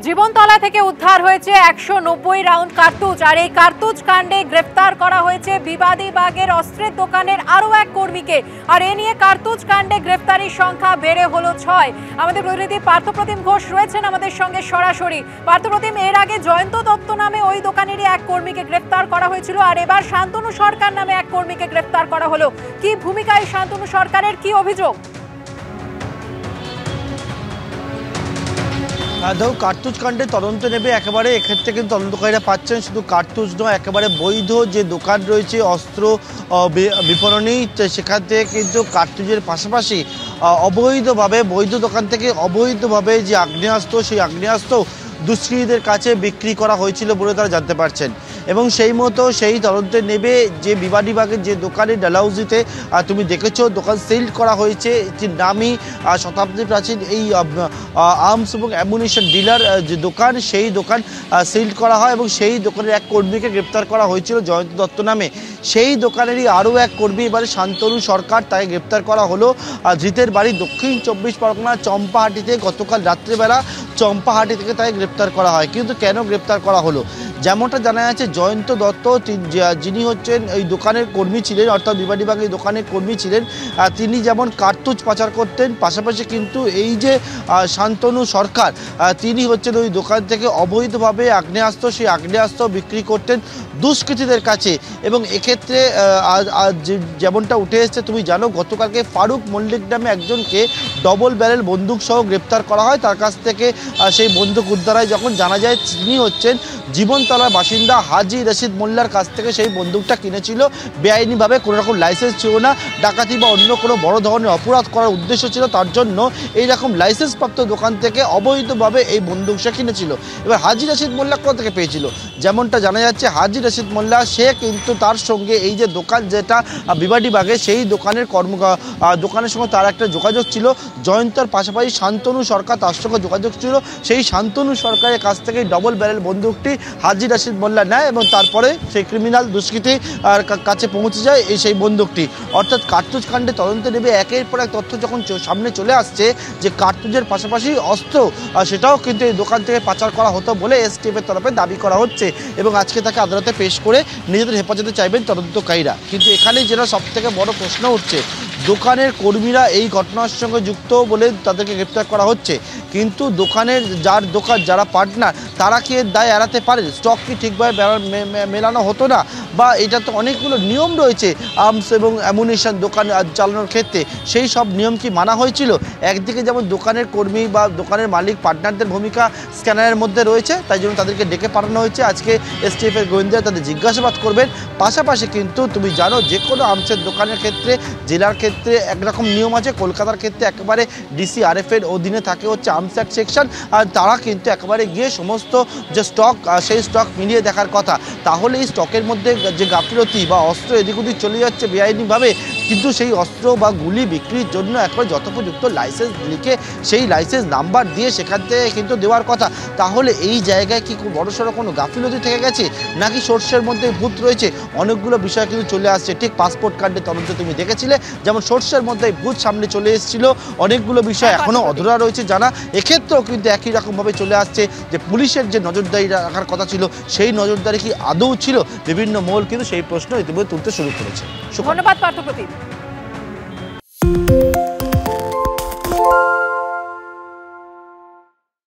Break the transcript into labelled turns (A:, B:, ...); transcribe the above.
A: জীবনতলা থেকে উদ্ধার হয়েছে 190 রাউন্ড কার্তুজ। আর এই কার্তুজ কাণ্ডে গ্রেফতার করা হয়েছে বিবাদী বাগের অস্ত্রের দোকানের আরও এক কর্মীকে। আর এ নিয়ে কার্তুজ কাণ্ডে গ্রেফতারির সংখ্যা বেড়ে হলো 6। আমাদের প্রতিনিধি পার্থপ্রতিম ঘোষ রয়েছেন আমাদের সঙ্গে সরাসরি। পার্থপ্রতিম, এর আগে জয়ন্ত দত্ত নামে ওই দোকানেরই এক কর্মীকে গ্রেফতার করা হয়েছিল, আর এবার শান্তনু সরকার নামে এক কর্মীকে গ্রেফতার করা হলো। কি ভূমিকা এই শান্তনু সরকারের, কি অভিযোগ?
B: দেখো, কার্তুজ কাণ্ডে তদন্ত নেবে একেবারে। এক্ষেত্রে কিন্তু তদন্তকারীরা পাচ্ছেন শুধু কার্তুজ নয়, একেবারে বৈধ যে দোকান রয়েছে অস্ত্র বিপণনী, সেখান থেকে কিন্তু কার্তুজের পাশাপাশি অবৈধভাবে বৈধ দোকান থেকে অবৈধভাবে যে আগ্নেয়াস্ত্র, সেই আগ্নেয়াস্ত্র দুষ্কৃতীদের কাছে বিক্রি করা হয়েছিল বলে তারা জানতে পারছেন। এবং সেই মতো সেই তদন্তে নেবে যে বিবাদী বাগের যে দোকানে ডালহাউসিতে তুমি দেখেছো দোকান সিল্ড করা হয়েছে, যে নামি শতাব্দী প্রাচীন এই আর্মস এবং অ্যামুনিশন ডিলার যে দোকান, সেই দোকান সিল্ড করা হয় এবং সেই দোকানের এক কর্মীকে গ্রেপ্তার করা হয়েছিল জয়ন্ত দত্ত নামে। সেই দোকানেরই আরও এক কর্মী এবারে শান্তনু সরকার, তাকে গ্রেপ্তার করা হলো। ধৃতের বাড়ি দক্ষিণ 24 পরগনা চম্পাহাটিতে। গতকাল রাত্রেবেলা চম্পাহাটি থেকে তাকে গ্রেপ্তার করা হয়। কিন্তু কেন গ্রেপ্তার করা হলো? যেমনটা জানা যাচ্ছে, জয়ন্ত দত্ত যিনি হচ্ছেন এই দোকানের কর্মী ছিলেন, অর্থাৎ বিবাদী বাগের দোকানের কর্মী ছিলেন, তিনি যেমন কার্তুজ পাচার করতেন, পাশাপাশি কিন্তু এই যে শান্তনু সরকার, তিনি হচ্ছেন ওই দোকান থেকে অবৈধভাবে আগ্নেয়াস্ত্র, সেই আগ্নেয়াস্ত্র বিক্রি করতেন দুষ্কৃতীদের কাছে। এবং এক্ষেত্রে যেমনটা উঠে এসছে, তুমি জানো গতকালকে ফারুক মল্লিক নামে একজনকে ডবল ব্যারেল বন্দুক সহ গ্রেপ্তার করা হয়। তার কাছ থেকে সেই বন্দুক উদ্ধার হয়। যখন জানা যায় তিনি হচ্ছেন জীবনতলার বাসিন্দা হাজি রশিদ মোল্লার কাছ থেকে সেই বন্দুকটা কিনেছিল বেআইনিভাবে, কোনো রকম লাইসেন্স ছিল না, ডাকাতি বা অন্য কোনো বড় ধরনের অপরাধ করার উদ্দেশ্য ছিল, তার জন্য এইরকম লাইসেন্সপ্রাপ্ত দোকান থেকে অবৈধভাবে এই বন্দুক সে কিনেছিল। এবার হাজি রশিদ মোল্লা কোথা থেকে পেয়েছিল? যেমনটা জানা যাচ্ছে, হাজি রশিদ মোল্লা সে কিন্তু তার সঙ্গে এই যে দোকান যেটা বিবাদী বাগে, সেই দোকানের দোকানের সঙ্গে তার একটা যোগাযোগ ছিল। জয়ন্তর পাশাপাশি শান্তনু সরকার, তার সঙ্গে যোগাযোগ ছিল। সেই শান্তনু সরকারের কাছ থেকে ডবল ব্যারেল বন্দুকটি হাজি রশিদ মোল্লা নেয় এবং তারপরে সেই ক্রিমিনাল দুষ্কৃতী কাছে পৌঁছে যায় সেই বন্দুকটি। অর্থাৎ কার্তুজ কাণ্ডে তদন্তে নেবে একের পর এক তথ্য যখন সামনে চলে আসছে যে কার্তুজের পাশাপাশি অস্ত্র সেটাও কিন্তু এই দোকান থেকে পাচার করা হতো বলে এসটিএফের তরফে দাবি করা হচ্ছে। এবং আজকে তাকে আদালতে পেশ করে নিজেদের হেফাজতে চাইবেন তদন্তকারীরা। কিন্তু এখানে যেটা সবথেকে বড় প্রশ্ন উঠছে, দোকানের কর্মীরা এই ঘটনার সঙ্গে যুক্ত বলে তাদেরকে গ্রেপ্তার করা হচ্ছে, কিন্তু দোকানের যারা পার্টনার, তারা কি এর দায় এড়াতে পারে? স্টক কি ঠিকভাবে মেলানো হতো না? বা এটা তো অনেকগুলো নিয়ম রয়েছে আর্মস এবং অ্যামুনিশন দোকান চালানোর ক্ষেত্রে, সেই সব নিয়ম কি মানা হয়েছিল? একদিকে যেমন দোকানের কর্মী বা দোকানের মালিক পার্টনারদের ভূমিকা স্ক্যানারের মধ্যে রয়েছে, তাই জন্য তাদেরকে ডেকে পাঠানো হয়েছে। আজকে এসটিএফের গোয়েন্দারা তাদের জিজ্ঞাসাবাদ করবেন। পাশাপাশি কিন্তু তুমি জানো যে কোনো আর্মসের দোকানের ক্ষেত্রে জেলার ক্ষেত্রে একরকম নিয়ম আছে, কলকাতার ক্ষেত্রে একেবারে ডিসিআরএফের অধীনে থাকে হচ্ছে আর্মস অ্যাক্ট সেকশন, আর তারা কিন্তু একেবারে গিয়ে সমস্ত যে স্টক সেই স্টক মিলিয়ে দেখার কথা। তাহলে এই স্টকের মধ্যে যে গাফিলতি বা অস্ত্র এদিক ওদিক চলে যাচ্ছে বেআইনিভাবে, কিন্তু সেই অস্ত্র বা গুলি বিক্রির জন্য একবার যথোপযুক্ত লাইসেন্স লিখে সেই লাইসেন্স নাম্বার দিয়ে সেখান থেকে কিন্তু দেওয়ার কথা। তাহলে এই জায়গায় কি বড়সড় কোনো গাফিলতি থেকে গেছে, নাকি সর্ষের মধ্যে ভূত রয়েছে? অনেকগুলো বিষয় কিন্তু চলে আসছে। ঠিক পাসপোর্ট কার্ডের তদন্ত তুমি দেখেছিলে, যেমন সর্ষের মধ্যে ভূত সামনে চলে এসেছিল, অনেকগুলো বিষয় এখনও অধরা রয়েছে জানা। এক্ষেত্রেও কিন্তু একই রকমভাবে চলে আসছে যে পুলিশের যে নজরদারি রাখার কথা ছিল, সেই নজরদারি কি আদৌ ছিল? বিভিন্ন মহল কিন্তু সেই প্রশ্ন ইতিমধ্যে তুলতে শুরু করেছে।
A: ধন্যবাদ পার্থপ্রতিম।